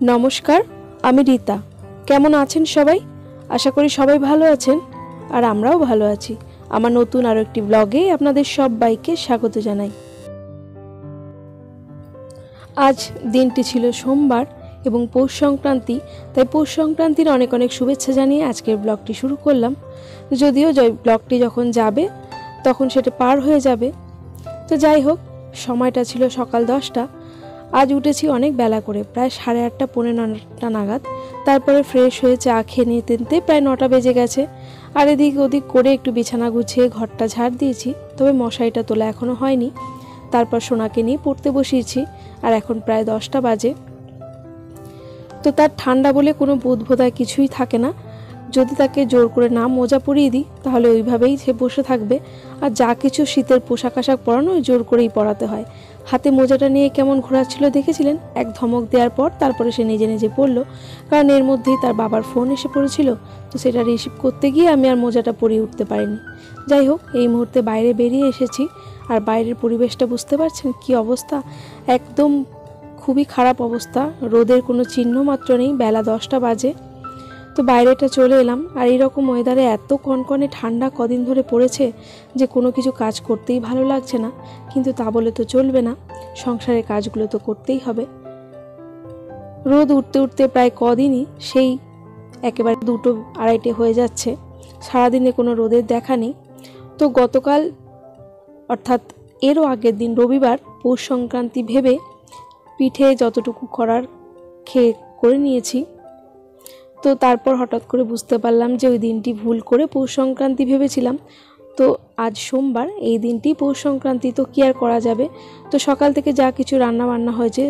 नमस्कार, आमी रीता। केमन आছেন सबाई? आशा करी सबाई भालो आছেন और आमराও भालो आছি। आमार नतून आरो एकटी ब्लगे आपनादेर सबाइके स्वागत जानाई। आज दिनटी छिलो सोमवार एबं पौष संक्रांति, ताई पौष संक्रांतिर अनेक अनेक शुभेच्छा जानिये आजकेर ब्लगटी शुरू करलाम। यदिओ ब्लगटी जखन जाबे तखन सेटा पार हये जाबे। तो जाई होक, সময়টা ছিল সকাল 10টা। आज उठेছি अनेक बेला करे, प्राय 8:30 पौने 9टा नागाद। तारपरे फ्रेश हये चा खेये निते प्राय 9टा बेजे गेছে। और एदिक ओदिक करे एकटु बिछाना गुछिয়ে घरटा झाड़ दिएছি, तबे मशाइटा तोला एखोनो हयनि। तारपर सोनाके निয়ে पढ़ते बसिয়েছি और এখন प्राय 10टा बाजे। तो तार ठांडा बोले कोनो बोधबोधा किछुई थाके ना। যদি তাকে জোর করে না মোজা পরিয়ে দিই তাহলে ওইভাবেই সে বসে থাকবে। আর যা কিছু শীতের পোশাক আশাক পরানো জোর করেই পরাতে হয়। হাতে মোজাটা নিয়ে কেমন ঘোরাচ্ছিল দেখেছিলেন? এক ধমক দেওয়ার পর তারপরে সে নিজে নিজে পড়লো, কারণ এর মধ্যেই তার বাবার ফোন এসে পড়েছিল। তো সেটা রিসিভ করতে গিয়ে আমি আর মোজাটা পরিয়ে উঠতে পারিনি। যাই হোক, এই মুহূর্তে বাইরে বেরিয়ে এসেছি আর বাইরের পরিবেশটা বুঝতে পারছেন কি অবস্থা। একদম খুবই খারাপ অবস্থা, রোদের কোনো চিহ্ন মাত্র নেই। বেলা 10টা বাজে। তো বাইরেটা চলে এলাম আর এইরকম ওয়েদারে এত কনকনে ঠান্ডা কদিন ধরে পড়েছে যে কোনো কিছু কাজ করতেই ভালো লাগছে না। কিন্তু তা বলে তো চলবে না, সংসারের কাজগুলো তো করতেই হবে। রোদ উঠতে উঠতে প্রায় কদিনই সেই একেবারে 2টো 2:30 হয়ে যাচ্ছে, সারাদিনে কোনো রোদের দেখা নেই। তো গতকাল অর্থাৎ এরও আগের দিন রবিবার পৌষ সংক্রান্তি ভেবে পিঠে যতটুকু করার খেয়ে করে নিয়েছি। তো তারপর হঠাৎ করে বুঝতে পারলাম যে ওই দিনটি ভুল করে পৌষ সংক্রান্তি ভেবেছিলাম। তো আজ সোমবার, এই দিনটি পৌষ সংক্রান্তি, তো কি আর করা যাবে। তো সকাল থেকে যা কিছু রান্না বান্না হয়েছে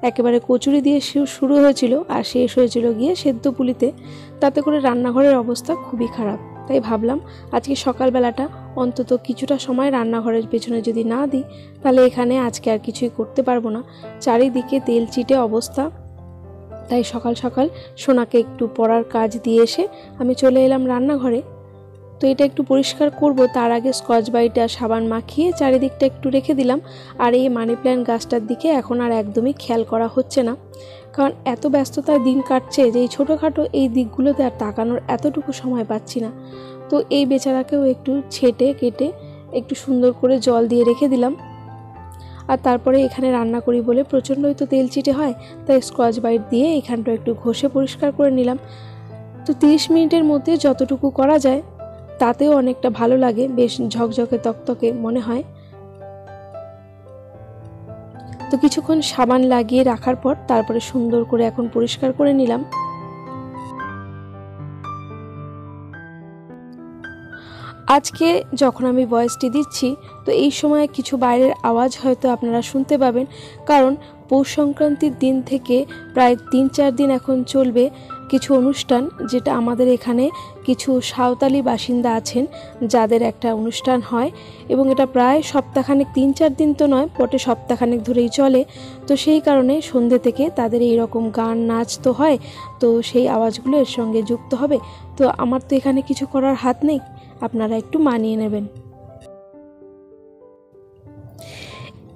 একেবারে কচুরি দিয়ে শুরু হয়েছিল আর শেষ হয়েছিল গিয়ে সেদ্ধ পুলিতে। তাতে করে রান্নাঘরের অবস্থা খুবই খারাপ। তাই ভাবলাম আজকে সকালবেলাটা অন্তত কিছুটা সময় রান্নাঘরের পেছনে যদি না দিই তাহলে এখানে আজকে আর কিছুই করতে পারবো না। চারিদিকে তেল চিটে অবস্থা। তাই সকাল সকাল সোনাকে একটু পড়ার কাজ দিয়ে এসে আমি চলে এলাম রান্নাঘরে। তো এটা একটু পরিষ্কার করব, তার আগে স্কচ ব্রাইট আর সাবান মাখিয়ে চারিদিকটা একটু রেখে দিলাম। আর এই মানি প্ল্যান্ট গাছটার দিকে এখন আর একদমই খেয়াল করা হচ্ছে না, কারণ এত ব্যস্ততার দিন কাটছে যে এই ছোটোখাটো এই দিকগুলোতে আর তাকানোর এতটুকু সময় পাচ্ছি না। তো এই বেচারাকেও একটু ছেটে কেটে একটু সুন্দর করে জল দিয়ে রেখে দিলাম। আর তারপরে এখানে রান্না করি বলে প্রচণ্ডই তো তেল চিটে হয়, তাই স্কচ ব্রাইট দিয়ে এখানটা একটু ঘষে পরিষ্কার করে নিলাম। তো 30 মিনিটের মধ্যে যতটুকু করা যায় তাতেও অনেকটা ভালো লাগে, বেশ ঝকঝকে তকতকে মনে হয়। তো কিছুক্ষণ সাবান লাগিয়ে রাখার পর তারপরে সুন্দর করে এখন পরিষ্কার করে নিলাম। আজকে যখন আমি ভয়েসটি দিচ্ছি তো এই সময় কিছু বাইরের আওয়াজ হয়তো আপনারা শুনতে পাবেন, কারণ পৌষ সংক্রান্তির দিন থেকে প্রায় 3-4 দিন এখন চলবে কিছু অনুষ্ঠান, যেটা আমাদের এখানে কিছু সাঁওতালি বাসিন্দা আছেন যাদের একটা অনুষ্ঠান হয় এবং এটা প্রায় সপ্তাহখানেক, 3-4 দিন তো নয়, মোটে সপ্তাহখানেক ধরেই চলে। তো সেই কারণে সন্ধ্যে থেকে তাদের এই রকম গান নাচ তো হয়, তো সেই আওয়াজগুলো এর সঙ্গে যুক্ত হবে। তো আমার তো এখানে কিছু করার হাত নেই, আপনারা একটু মানিয়ে নেবেন।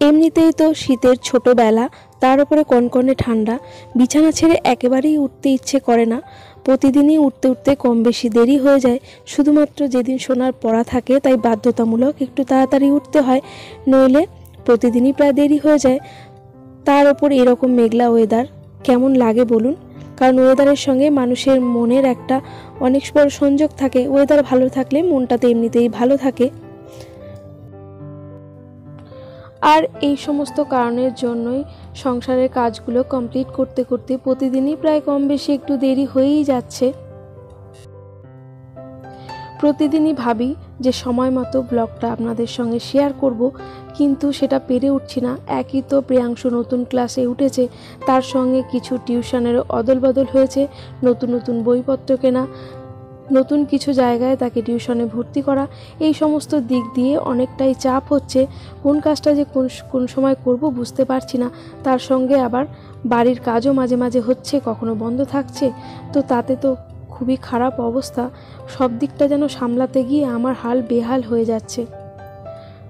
এমনিতেই তো শীতের ছোটবেলা, তার উপরে কনকনে ঠান্ডা, বিছানা ছেড়ে একেবারেই উঠতে ইচ্ছে করে না। প্রতিদিনই উঠতে উঠতে কম বেশি দেরি হয়ে যায়, শুধুমাত্র যেদিন সোনার পড়া থাকে তাই বাধ্যতামূলক একটু তাড়াতাড়ি উঠতে হয়, নইলে প্রতিদিনই প্রায় দেরি হয়ে যায়। তার উপর এরকম মেঘলা ওয়েদার কেমন লাগে বলুন? কারণ ওয়েদারের সঙ্গে মানুষের মনের একটা অনেক বড় সংযোগ থাকে। ওয়েদার ভালো থাকলে মনটাতে এমনিতেই ভালো থাকে। আর এই সমস্ত কারণের জন্যই সংসারের কাজগুলো কমপ্লিট করতে করতে প্রতিদিনই প্রায় কম বেশি একটু দেরি হয়েই যাচ্ছে। প্রতিদিনই ভাবি যে সময় মতো ব্লগটা আপনাদের সঙ্গে শেয়ার করব, কিন্তু সেটা পেরে উঠছি না। একই তো প্রিয়াংশু নতুন ক্লাসে উঠেছে, তার সঙ্গে কিছু টিউশনেরও অদল বদল হয়েছে, নতুন নতুন বইপত্র কেনা, নতুন কিছু জায়গায় তাকে টিউশনে ভর্তি করা, এই সমস্ত দিক দিয়ে অনেকটাই চাপ হচ্ছে। কোন কাজটা যে কোন সময় করব বুঝতে পারছি না। তার সঙ্গে আবার বাড়ির কাজও মাঝে মাঝে হচ্ছে, কখনো বন্ধ থাকছে। তো তাতে তো খুবই খারাপ অবস্থা, সব দিকটা যেন সামলাতে গিয়ে আমার হাল বেহাল হয়ে যাচ্ছে।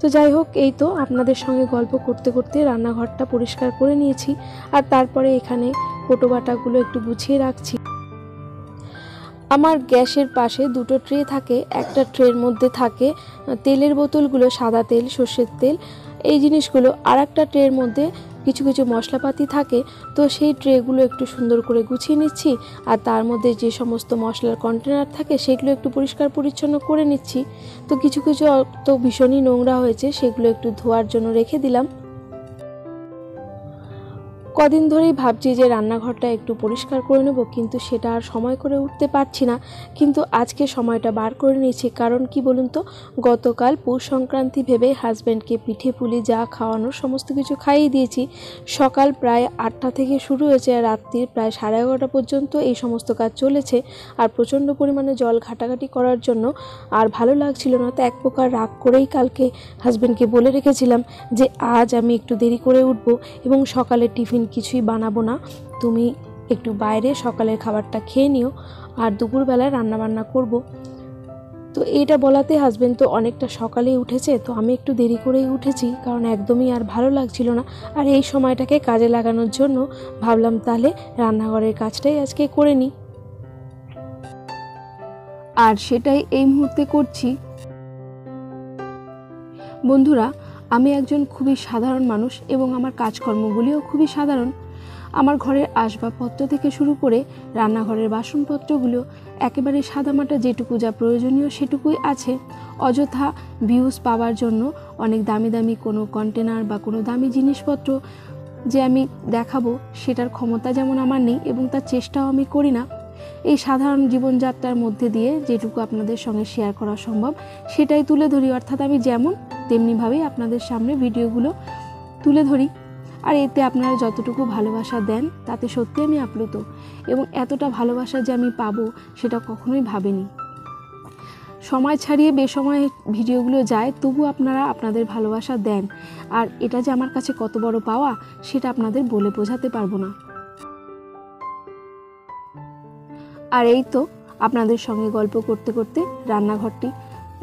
তো যাই হোক, এই তো আপনাদের সঙ্গে গল্প করতে করতে রান্নাঘরটা পরিষ্কার করে নিয়েছি। আর তারপরে এখানে কোটো বাটাগুলো একটু গুছিয়ে রাখছি। আমার গ্যাসের পাশে দুটো ট্রে থাকে, একটা ট্রের মধ্যে থাকে তেলের বোতলগুলো, সাদা তেল, সর্ষের তেল, এই জিনিসগুলো, আর একটা ট্রের মধ্যে কিছু কিছু মশলাপাতি থাকে। তো সেই ট্রেগুলো একটু সুন্দর করে গুছিয়ে নিচ্ছি, আর তার মধ্যে যে সমস্ত মশলার কন্টেনার থাকে সেগুলো একটু পরিষ্কার পরিচ্ছন্ন করে নিচ্ছি। তো কিছু কিছু তো ভীষণই নোংরা হয়েছে, সেগুলো একটু ধোয়ার জন্য রেখে দিলাম। কদিন ধরেই ভাবছি যে রান্নাঘরটা একটু পরিষ্কার করে নেব, কিন্তু সেটা আর সময় করে উঠতে পারছি না। কিন্তু আজকে সময়টা বার করে নিয়েছি, কারণ কি বলুন তো, গতকাল পৌষ সংক্রান্তি ভেবে হাজব্যান্ডকে পিঠে পুলি যা খাওয়ানোর সমস্ত কিছু খাইয়ে দিয়েছি। সকাল প্রায় 8টা থেকে শুরু হয়েছে, আর রাত্রির প্রায় 11:30 পর্যন্ত এই সমস্ত কাজ চলেছে। আর প্রচণ্ড পরিমাণে জল ঘাটাঘাটি করার জন্য আর ভালো লাগছিল না। তো এক প্রকার রাগ করেই কালকে হাজব্যান্ডকে বলে রেখেছিলাম যে আজ আমি একটু দেরি করে উঠবো এবং সকালে টিফিন কিছুই বানাবো না, তুমি একটু বাইরে সকালের খাবারটা খেয়ে নিও, আর দুপুরবেলায় রান্নাবান্না করব। তো এইটা বলাতে হাজব্যান্ড তো অনেকটা সকালেই উঠেছে, তো আমি একটু দেরি করেই উঠেছি, কারণ একদমই আর ভালো লাগছিল না। আর এই সময়টাকে কাজে লাগানোর জন্য ভাবলাম তাহলে রান্নাঘরের কাজটাই আজকে করে নিই, আর সেটাই এই মুহূর্তে করছি। বন্ধুরা, আমি একজন খুবই সাধারণ মানুষ এবং আমার কাজকর্মগুলিও খুবই সাধারণ। আমার ঘরের আসবাবপত্র থেকে শুরু করে রান্নাঘরের বাসনপত্রগুলো একেবারে সাদামাটা, যেটুকু যা প্রয়োজনীয় সেটুকুই আছে। অযথা ভিউজ পাওয়ার জন্য অনেক দামি দামি কোনো কন্টেনার বা কোনো দামি জিনিসপত্র যে আমি দেখাবো, সেটার ক্ষমতা যেমন আমার নেই এবং তার চেষ্টাও আমি করি না। এই সাধারণ জীবনযাত্রার মধ্যে দিয়ে যেটুকু আপনাদের সঙ্গে শেয়ার করা সম্ভব সেটাই তুলে ধরি, অর্থাৎ আমি যেমন তেমনিভাবেই আপনাদের সামনে ভিডিওগুলো তুলে ধরি। আর এতে আপনারা যতটুকু ভালোবাসা দেন তাতে সত্যি আমি আপ্লুত, এবং এতটা ভালোবাসা যে আমি পাবো সেটা কখনোই ভাবিনি। সময় ছাড়িয়ে বেসময়ে ভিডিওগুলো যায়, তবু আপনারা আপনাদের ভালোবাসা দেন, আর এটা যে আমার কাছে কত বড় পাওয়া সেটা আপনাদের বলে বোঝাতে পারবো না। আর এই তো আপনাদের সঙ্গে গল্প করতে করতে রান্নাঘরটি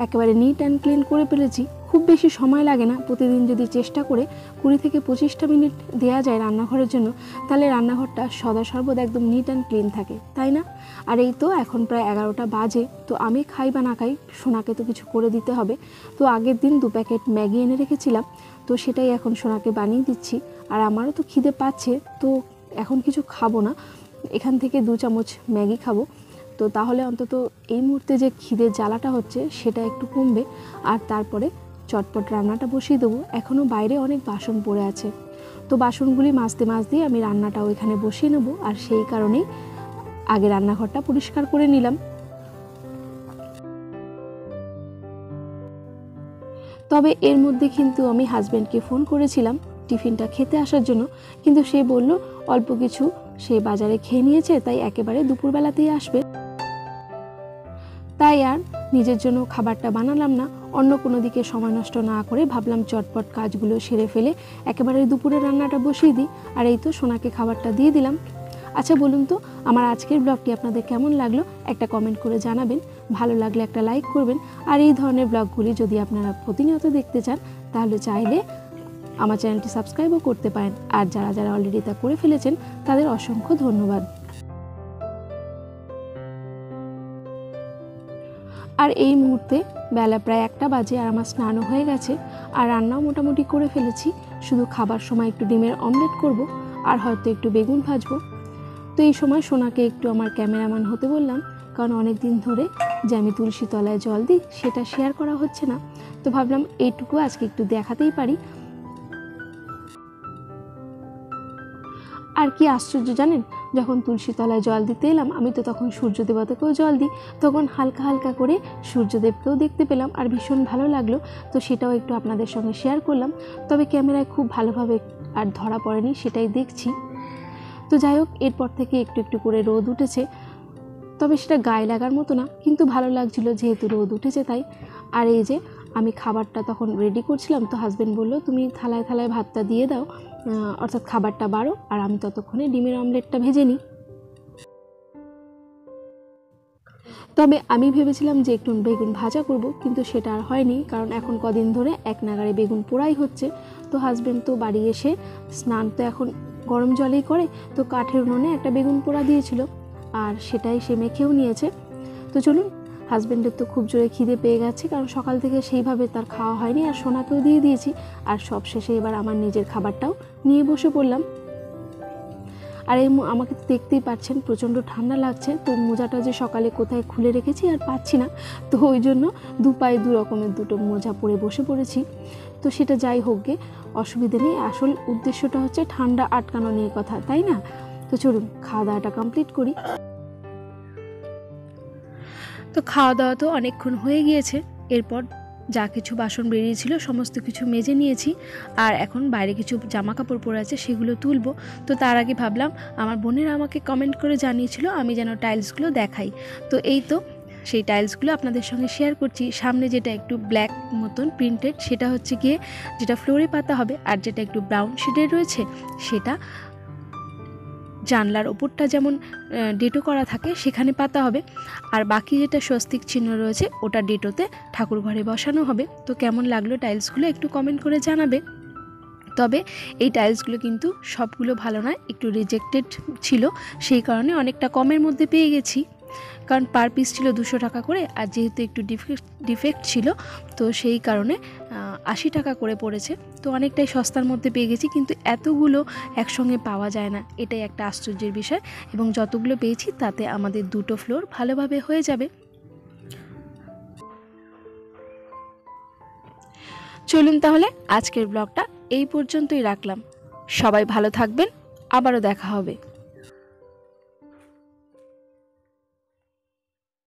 একেবারে নিট অ্যান্ড ক্লিন করে ফেলেছি। খুব বেশি সময় লাগে না, প্রতিদিন যদি চেষ্টা করে 20 থেকে 25টা মিনিট দেওয়া যায় রান্নাঘরের জন্য, তাহলে রান্নাঘরটা সদা সর্বদা একদম নিট অ্যান্ড ক্লিন থাকে, তাই না? আর এই তো এখন প্রায় 11টা বাজে। তো আমি খাই বা না খাই, সোনাকে তো কিছু করে দিতে হবে। তো আগের দিন 2 প্যাকেট ম্যাগি এনে রেখেছিলাম, তো সেটাই এখন সোনাকে বানিয়ে দিচ্ছি। আর আমারও তো খিদে পাচ্ছে, তো এখন কিছু খাবো না, এখান থেকে 2 চামচ ম্যাগি খাবো। তো তাহলে অন্তত এই মুহূর্তে যে খিদের জ্বালাটা হচ্ছে সেটা একটু কমবে, আর তারপরে চটপট রান্নাটা বসিয়ে দেবো। এখনও বাইরে অনেক বাসন পড়ে আছে, তো বাসনগুলি মাজতে মাজতেই আমি রান্নাটাও এখানে বসিয়ে নেব, আর সেই কারণেই আগে রান্নাঘরটা পরিষ্কার করে নিলাম। তবে এর মধ্যে কিন্তু আমি হাজব্যান্ডকে ফোন করেছিলাম টিফিনটা খেতে আসার জন্য, কিন্তু সে বলল অল্প কিছু সে বাজারে খেয়ে নিয়েছে, তাই একেবারে দুপুরবেলাতেই আসবে। তাই আর নিজের জন্য খাবারটা বানালাম না, অন্য কোনো দিকে সময় নষ্ট না করে ভাবলাম চটপট কাজগুলো সেরে ফেলে একেবারে দুপুরে রান্নাটা বসিয়ে দিই। আর এই তো সোনাকে খাবারটা দিয়ে দিলাম। আচ্ছা বলুন তো, আমার আজকের ব্লগটি আপনাদের কেমন লাগলো একটা কমেন্ট করে জানাবেন, ভালো লাগলে একটা লাইক করবেন। আর এই ধরনের ব্লগগুলি যদি আপনারা প্রতিনিয়ত দেখতে চান তাহলে চাইলে আমার চ্যানেলটি সাবস্ক্রাইবও করতে পারেন, আর যারা যারা অলরেডি তা করে ফেলেছেন তাদের অসংখ্য ধন্যবাদ। আর এই মুহূর্তে বেলা প্রায় 1টা বাজে, আর আমার স্নানও হয়ে গেছে, আর রান্নাও মোটামুটি করে ফেলেছি। শুধু খাবার সময় একটু ডিমের অমলেট করব, আর হয়তো একটু বেগুন ভাজবো। তো এই সময় সোনাকে একটু আমার ক্যামেরাম্যান হতে বললাম, কারণ অনেক দিন ধরে যে আমি তুলসী তলায় জল দিই সেটা শেয়ার করা হচ্ছে না, তো ভাবলাম এইটুকু আজকে একটু দেখাতেই পারি। আর কি আশ্চর্য জানেন, যখন তুলসী তলায় জল দিতে এলাম আমি তো তখন সূর্য দেবতাকেও জল দিই, তখন হালকা হালকা করে সূর্যদেবকেও দেখতে পেলাম, আর ভীষণ ভালো লাগলো। তো সেটাও একটু আপনাদের সঙ্গে শেয়ার করলাম, তবে ক্যামেরায় খুব ভালোভাবে আর ধরা পড়েনি, সেটাই দেখছি। তো যাই হোক, এরপর থেকে একটু একটু করে রোদ উঠেছে, তবে সেটা গায়ে লাগার মতো না, কিন্তু ভালো লাগছিল যেহেতু রোদ উঠেছে তাই। আর এই যে আমি খাবারটা তখন রেডি করছিলাম, তো হাজব্যান্ড বললো তুমি থালায় থালায় ভাতটা দিয়ে দাও, অর্থাৎ খাবারটা বাড়ো, আর আমি ততক্ষণে ডিমের অমলেটটা ভেজে নিই। তবে আমি ভেবেছিলাম যে একটু বেগুন ভাজা করব, কিন্তু সেটা আর হয়নি, কারণ এখন কদিন ধরে এক নাগাড়ে বেগুন পোড়াই হচ্ছে। তো হাজব্যান্ড তো বাড়ি এসে স্নান তো এখন গরম জলেই করে। তো কাঠের উনুনে একটা বেগুন পোড়া দিয়েছিল, আর সেটাই সে মেখেও নিয়েছে। তো চলুন, হাজব্যান্ডের তো খুব জোরে খিদে পেয়ে গেছে, কারণ সকাল থেকে সেইভাবে তার খাওয়া হয়নি, আর সোনাকেও দিয়ে দিয়েছি। আর সব শেষে এবার আমার নিজের খাবারটাও নিয়ে বসে পড়লাম। আর এই আমাকে তো দেখতেই পাচ্ছেন প্রচণ্ড ঠান্ডা লাগছে। তো মোজাটা যে সকালে কোথায় খুলে রেখেছি আর পাচ্ছি না, তো ওই জন্য দু পায়ে দু রকমের দুটো মোজা পরে বসে পড়েছি। তো সেটা যাই হোক গে, অসুবিধে নেই। আসল উদ্দেশ্যটা হচ্ছে ঠান্ডা আটকানো নিয়ে কথা, তাই না? তো চলুন খাওয়া দাওয়াটা কমপ্লিট করি। তো খাওয়া দাওয়া তো অনেকক্ষণ হয়ে গিয়েছে। এরপর যা কিছু বাসন বেরিয়েছিল সমস্ত কিছু মেজে নিয়েছি, আর এখন বাইরে কিছু জামা কাপড় পরে আছে সেগুলো তুলবো। তো তার আগে ভাবলাম, আমার বোনেরা আমাকে কমেন্ট করে জানিয়েছিল আমি যেন টাইলসগুলো দেখাই। তো এই তো সেই টাইলসগুলো আপনাদের সঙ্গে শেয়ার করছি। সামনে যেটা একটু ব্ল্যাক মতন প্রিন্টেড সেটা হচ্ছে গিয়ে যেটা ফ্লোরে পাতা হবে, আর যেটা একটু ব্রাউন শেডের রয়েছে সেটা জানলার ওপরটা যেমন ডেটো করা থাকে সেখানে পাতা হবে। আর বাকি যেটা স্বস্তিক চিহ্ন রয়েছে ওটা ডেটোতে ঠাকুর ঘরে বসানো হবে। তো কেমন লাগলো টাইলসগুলো একটু কমেন্ট করে জানাবে। তবে এই টাইলসগুলো কিন্তু সবগুলো ভালো নয়, একটু রিজেক্টেড ছিল, সেই কারণে অনেকটা কমের মধ্যে পেয়ে গেছি। কারণ পার পিস ছিল 200 টাকা করে, আর যেহেতু একটু ডিফেক্ট ছিল তো সেই কারণে 80 টাকা করে পড়েছে। তো অনেকটাই সস্তার মধ্যে পেয়ে গেছি, কিন্তু এতগুলো একসঙ্গে পাওয়া যায় না, এটাই একটা আশ্চর্যের বিষয়। এবং যতগুলো পেয়েছি তাতে আমাদের দুটো ফ্লোর ভালোভাবে হয়ে যাবে। চলুন তাহলে আজকের ব্লগটা এই পর্যন্তই রাখলাম। সবাই ভালো থাকবেন, আবারও দেখা হবে।